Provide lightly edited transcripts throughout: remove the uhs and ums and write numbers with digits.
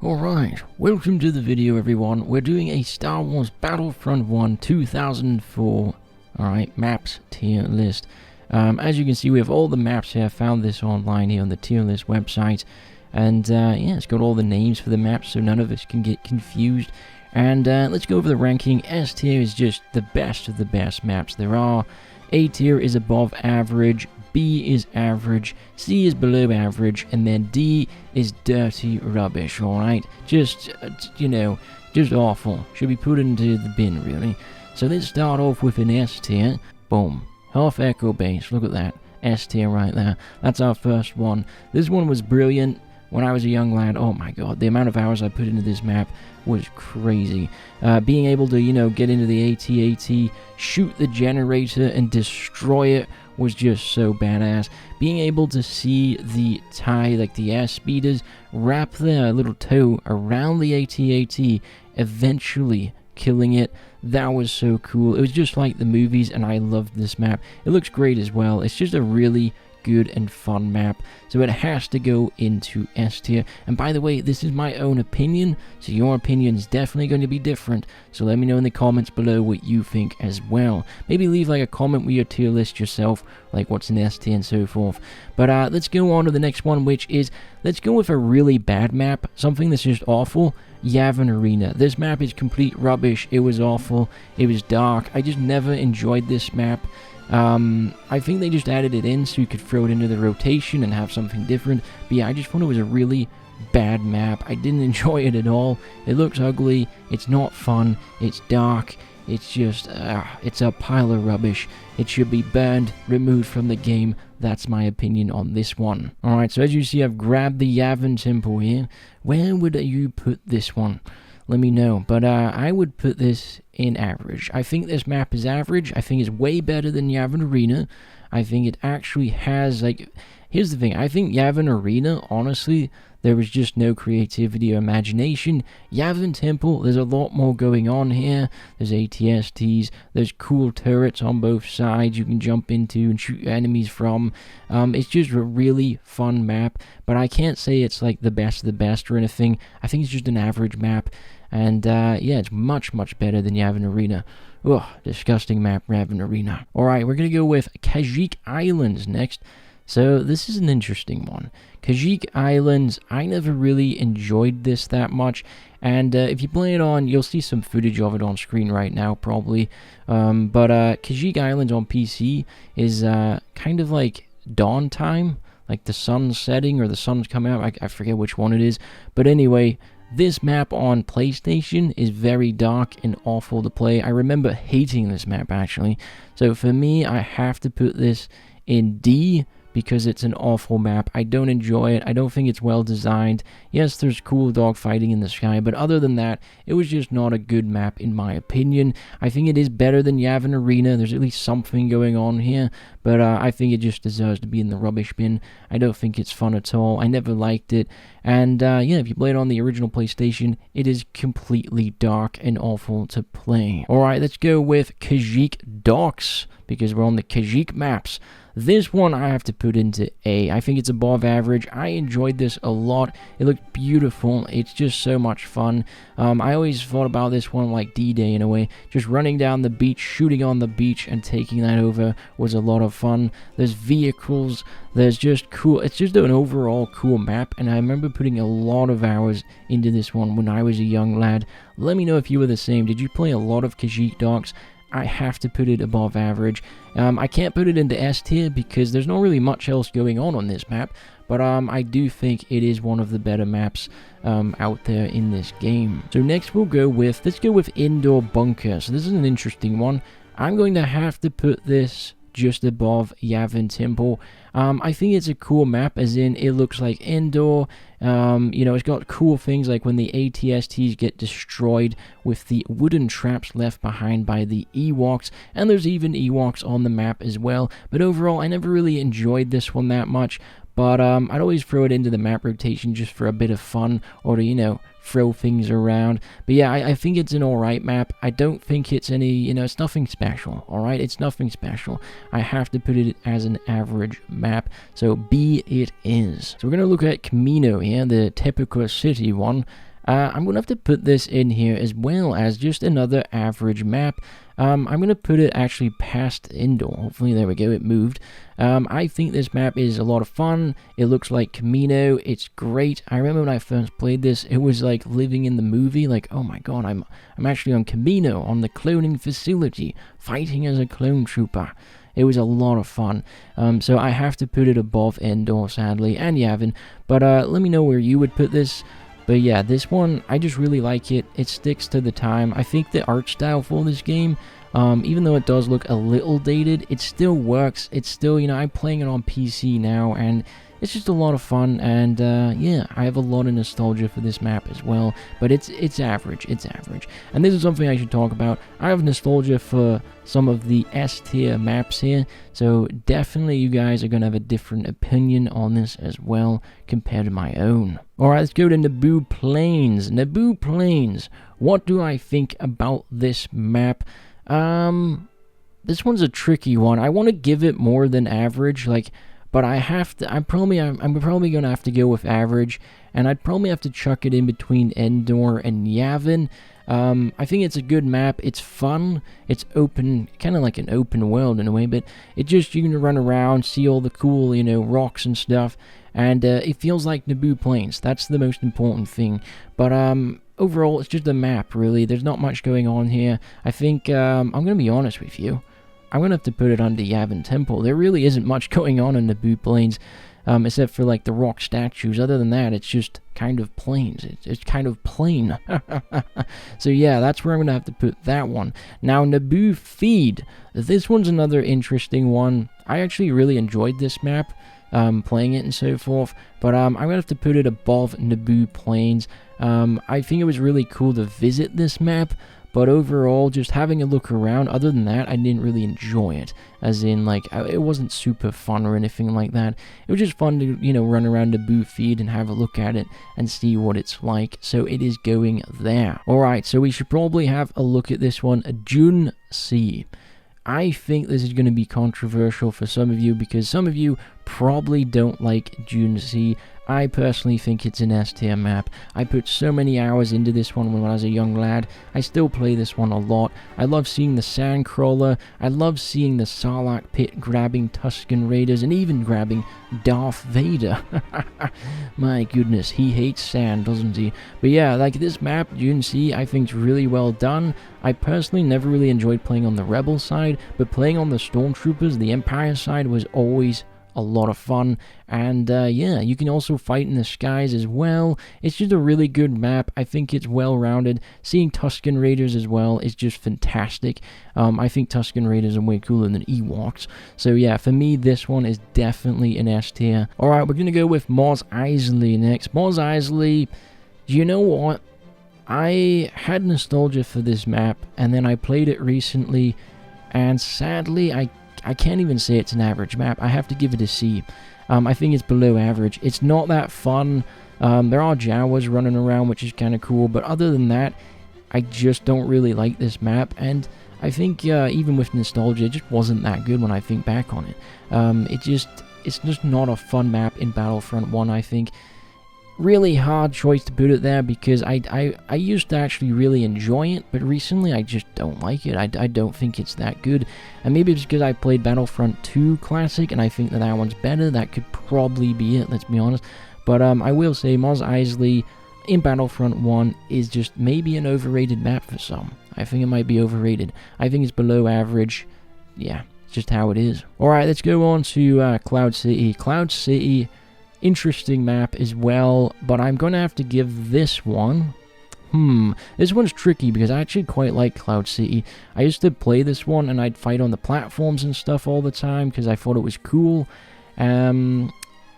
Alright, welcome to the video everyone. We're doing a Star Wars Battlefront 1 2004, alright, maps tier list. As you can see, we have all the maps here. I found this online here on the tier list website. And yeah, it's got all the names for the maps so none of us can get confused. And let's go over the ranking. S tier is just the best of the best maps there are. A tier is above average. B is average, C is below average, and then D is dirty rubbish, alright? Just, just awful. Should be put into the bin, really. So let's start off with an S tier. Boom. Half echo base, look at that. S tier right there. That's our first one. This one was brilliant. When I was a young lad, oh my god, the amount of hours I put into this map was crazy. Being able to, get into the AT-AT, shoot the generator and destroy it was just so badass. Being able to see the TIE, like the air speeders, wrap their little toe around the AT-AT, eventually killing it, that was so cool. It was just like the movies, and I loved this map. It looks great as well. It's just a really good and fun map, so it has to go into S tier. And by the way, this is my own opinion, so your opinion is definitely going to be different, so let me know in the comments below what you think as well. Maybe leave like a comment with your tier list yourself, like what's in S tier and so forth. But let's go on to the next one, which is, let's go with a really bad map, something that's just awful. Yavin Arena. This map is complete rubbish. It was awful. It was dark. I just never enjoyed this map. I think they just added it in so you could throw it into the rotation and have something different. But yeah, I just thought it was a really bad map. I didn't enjoy it at all. It looks ugly. It's not fun. It's dark. It's just, it's a pile of rubbish. It should be banned, removed from the game. That's my opinion on this one. Alright, so as you see, I've grabbed the Yavin Temple here. Where would you put this one? Let me know. But I would put this in average. I think this map is average. I think it's way better than Yavin Arena. I think it actually has, like, here's the thing. I think Yavin Arena, honestly, there was just no creativity or imagination. Yavin Temple, there's a lot more going on here. There's ATSTs, there's cool turrets on both sides you can jump into and shoot enemies from. It's just a really fun map, but I can't say it's like the best of the best or anything. I think it's just an average map. And yeah, it's much, much better than Yavin Arena. Ugh, disgusting map, Yavin Arena. Alright, we're going to go with Kashyyyk Islands next. So this is an interesting one. Kashyyyk Islands, I never really enjoyed this that much. And if you play it on, you'll see some footage of it on screen right now, probably. But Kashyyyk Islands on PC is kind of like dawn time. Like the sun's setting or the sun's coming out. I forget which one it is. But anyway, this map on PlayStation is very dark and awful to play. I remember hating this map, actually. So for me, I have to put this in D, because it's an awful map. I don't enjoy it. I don't think it's well designed. Yes, there's cool dogfighting in the sky, but other than that, it was just not a good map in my opinion. I think it is better than Yavin Arena. There's at least something going on here, but I think it just deserves to be in the rubbish bin. I don't think it's fun at all. I never liked it. And yeah, if you play it on the original PlayStation, it is completely dark and awful to play. Alright, let's go with Kashyyyk Docks, because we're on the Kashyyyk maps. This one I have to put into A. I think it's above average. I enjoyed this a lot. It looked beautiful. It's just so much fun. I always thought about this one like D-Day in a way. Just running down the beach, shooting on the beach, and taking that over was a lot of fun. There's vehicles. There's just cool. It's just an overall cool map, and I remember putting a lot of hours into this one when I was a young lad. Let me know if you were the same. Did you play a lot of Kashyyyk Docks? I have to put it above average. I can't put it into S tier because there's not really much else going on this map, but I do think it is one of the better maps out there in this game. So next let's go with Indoor Bunker. So this is an interesting one. I'm going to have to put this just above Yavin Temple. I think it's a cool map, as in it looks like indoor. It's got cool things like when the ATSTs get destroyed with the wooden traps left behind by the Ewoks, and there's even Ewoks on the map as well. But overall, I never really enjoyed this one that much. But I'd always throw it into the map rotation just for a bit of fun, or to, throw things around. But yeah, I think it's an alright map. I don't think it's any, it's nothing special, alright? It's nothing special. I have to put it as an average map, so B it is. So we're going to look at Camino here, the typical city one. I'm going to have to put this in here as well as just another average map. I'm going to put it actually past indoor. Hopefully, there we go, it moved. I think this map is a lot of fun. It looks like Camino. It's great. I remember when I first played this, it was like living in the movie. Like, oh my god, I'm actually on Camino, on the cloning facility, fighting as a clone trooper. It was a lot of fun. So I have to put it above indoor, sadly, and Yavin. But let me know where you would put this. But yeah, this one, I just really like it. It sticks to the time. I think the art style for this game, even though it does look a little dated, it still works. It's still, you know, I'm playing it on PC now, and it's just a lot of fun. And yeah, I have a lot of nostalgia for this map as well. But it's average. It's average. And this is something I should talk about. I have nostalgia for some of the S tier maps here, so definitely you guys are going to have a different opinion on this as well compared to my own. Alright, let's go to Naboo Plains. Naboo Plains, what do I think about this map? This one's a tricky one. I want to give it more than average, like, but I have to, I'm probably going to have to go with average, and I'd probably have to chuck it in between Endor and Yavin. I think it's a good map. It's fun. It's open, kind of like an open world in a way, but it just, you can run around, see all the cool, you know, rocks and stuff, and it feels like Naboo Plains. That's the most important thing. But overall, it's just a map, really. There's not much going on here. I think, I'm going to be honest with you, I'm going to have to put it under Yavin Temple. There really isn't much going on in Naboo Plains. Except for like the rock statues. Other than that, it's just kind of plains. It's kind of plain. So yeah, that's where I'm going to have to put that one. Now, Naboo Feed. This one's another interesting one. I actually really enjoyed this map, playing it and so forth. But I'm going to have to put it above Naboo Plains. I think it was really cool to visit this map. But overall, just having a look around, other than that, I didn't really enjoy it. As in, like, it wasn't super fun or anything like that. It was just fun to, you know, run around Naboo Feed and have a look at it and see what it's like. So it is going there. Alright, so we should probably have a look at this one. Jun C. I think this is going to be controversial for some of you, because some of you probably don't like Jun C. I personally think it's an S tier map. I put so many hours into this one when I was a young lad. I still play this one a lot. I love seeing the Sandcrawler. I love seeing the Sarlacc pit grabbing Tusken Raiders and even grabbing Darth Vader. My goodness, he hates sand, doesn't he? But yeah, like this map, Jun C, I think is really well done. I personally never really enjoyed playing on the Rebel side, but playing on the Stormtroopers, the Empire side, was always a lot of fun. And yeah, you can also fight in the skies as well. It's just a really good map. I think it's well rounded. Seeing Tusken Raiders as well is just fantastic. I think Tusken Raiders are way cooler than Ewoks. So yeah, for me, this one is definitely an S tier. Alright, we're gonna go with Mos Eisley next. Mos Eisley, you know what? I had nostalgia for this map, and then I played it recently, and sadly, I can't even say it's an average map. I have to give it a C. I think it's below average. It's not that fun. There are Jawas running around, which is kind of cool, but other than that, I just don't really like this map, and I think even with nostalgia, it just wasn't that good when I think back on it. It's just not a fun map in Battlefront 1, I think. Really hard choice to put it there, because I used to actually really enjoy it, but recently I just don't like it. I don't think it's that good, and maybe it's because I played Battlefront 2 Classic and I think that one's better. That could probably be it, let's be honest. But I will say Mos Eisley in Battlefront 1 is just maybe an overrated map for some. I think it might be overrated. I think it's below average. Yeah, it's just how it is. Alright, let's go on to Cloud City. Cloud City, interesting map as well, but I'm going to have to give this one... This one's tricky because I actually quite like Cloud City. I used to play this one and I'd fight on the platforms and stuff all the time because I thought it was cool. I'm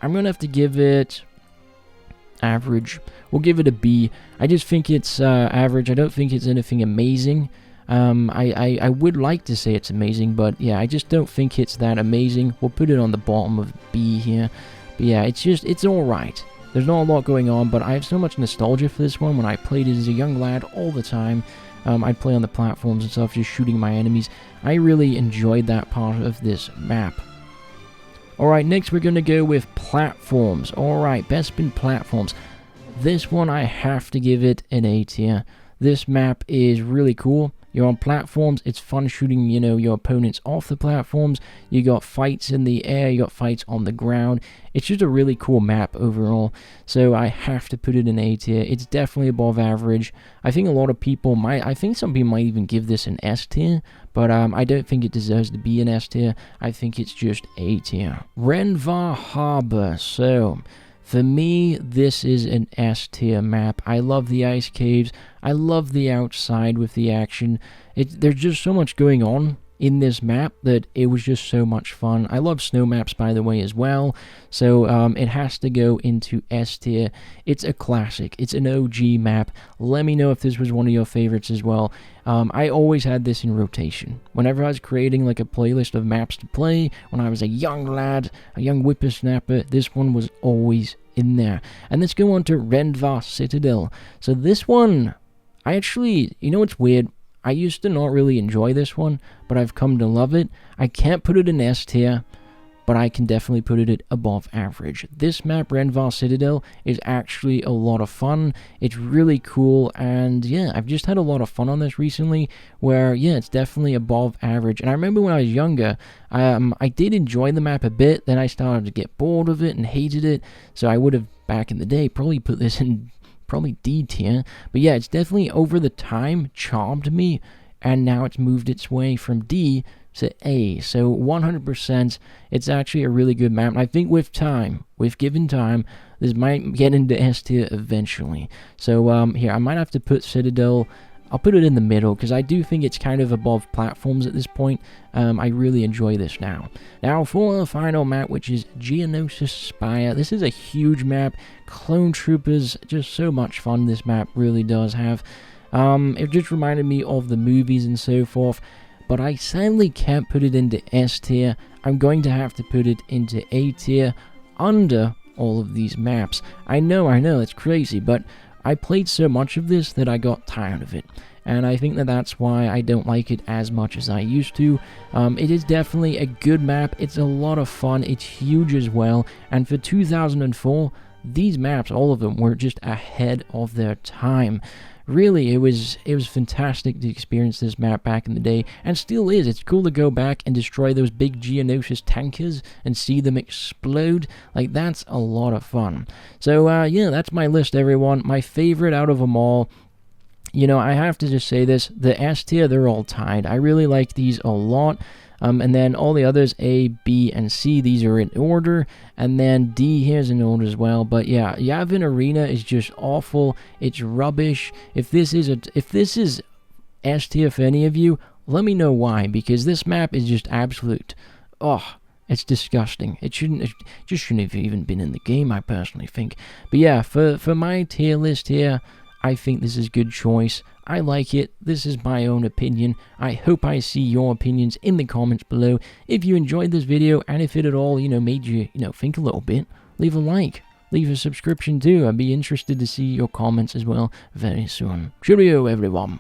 going to have to give it average. We'll give it a B. I just think it's average. I don't think it's anything amazing. I would like to say it's amazing, but yeah, I just don't think it's that amazing. We'll put it on the bottom of B here. But yeah, it's alright. There's not a lot going on, but I have so much nostalgia for this one. When I played it as a young lad all the time, I'd play on the platforms and stuff, just shooting my enemies. I really enjoyed that part of this map. Alright, next we're going to go with platforms. Alright, Bespin platforms. This one I have to give it an A tier. This map is really cool. You're on platforms, it's fun shooting, you know, your opponents off the platforms. You got fights in the air, you got fights on the ground. It's just a really cool map overall. So I have to put it in A tier. It's definitely above average. I think a lot of people might, I think some people might even give this an S tier, but I don't think it deserves to be an S tier. I think it's just A tier. Renvar Harbor. So for me, this is an S tier map. I love the ice caves. I love the outside with the action. There's just so much going on in this map that it was just so much fun. I love snow maps, by the way, as well. So it has to go into S tier. It's a classic. It's an OG map. Let me know if this was one of your favorites as well. I always had this in rotation. Whenever I was creating like a playlist of maps to play, when I was a young lad, a young whippersnapper, this one was always in there. And let's go on to Renvar Citadel. So this one, I actually, you know what's weird? I used to not really enjoy this one, but I've come to love it. I can't put it in S tier, but I can definitely put it at above average. This map, Renvar Citadel, is actually a lot of fun. It's really cool, and yeah, I've just had a lot of fun on this recently, where, yeah, it's definitely above average. And I remember when I was younger, I did enjoy the map a bit, then I started to get bored of it and hated it, so I would have, back in the day, probably put this in probably D tier. But yeah, it's definitely over the time charmed me, and now it's moved its way from D to A. So 100%, it's actually a really good map. And I think with time, with given time, this might get into S tier eventually. So here, I might have to put Citadel, I'll put it in the middle, because I do think it's kind of above platforms at this point. I really enjoy this now. Now for the final map, which is Geonosis Spire. This is a huge map. Clone Troopers, just so much fun this map really does have. It just reminded me of the movies and so forth, but I sadly can't put it into S tier. I'm going to have to put it into A tier under all of these maps. I know, it's crazy, but I played so much of this that I got tired of it, and I think that that's why I don't like it as much as I used to. It is definitely a good map, it's a lot of fun, it's huge as well, and for 2004, these maps, all of them, were just ahead of their time. Really, it was fantastic to experience this map back in the day, and still is. It's cool to go back and destroy those big Geonosis tankers and see them explode. Like, that's a lot of fun. So, yeah, that's my list, everyone. My favorite out of them all. You know, I have to just say this. The S tier, they're all tied. I really like these a lot. And then all the others, A, B, and C, these are in order. And then D here's in order as well. But yeah, Yavin Arena is just awful. It's rubbish. If this is S tier for any of you, let me know why. Because this map is just absolute. Oh, it's disgusting. It just shouldn't have even been in the game, I personally think. But yeah, for my tier list here, I think this is a good choice. I like it. This is my own opinion. I hope I see your opinions in the comments below. If you enjoyed this video, and if it at all, made you, think a little bit, leave a like. Leave a subscription too. I'd be interested to see your comments as well very soon. Cheerio, everyone.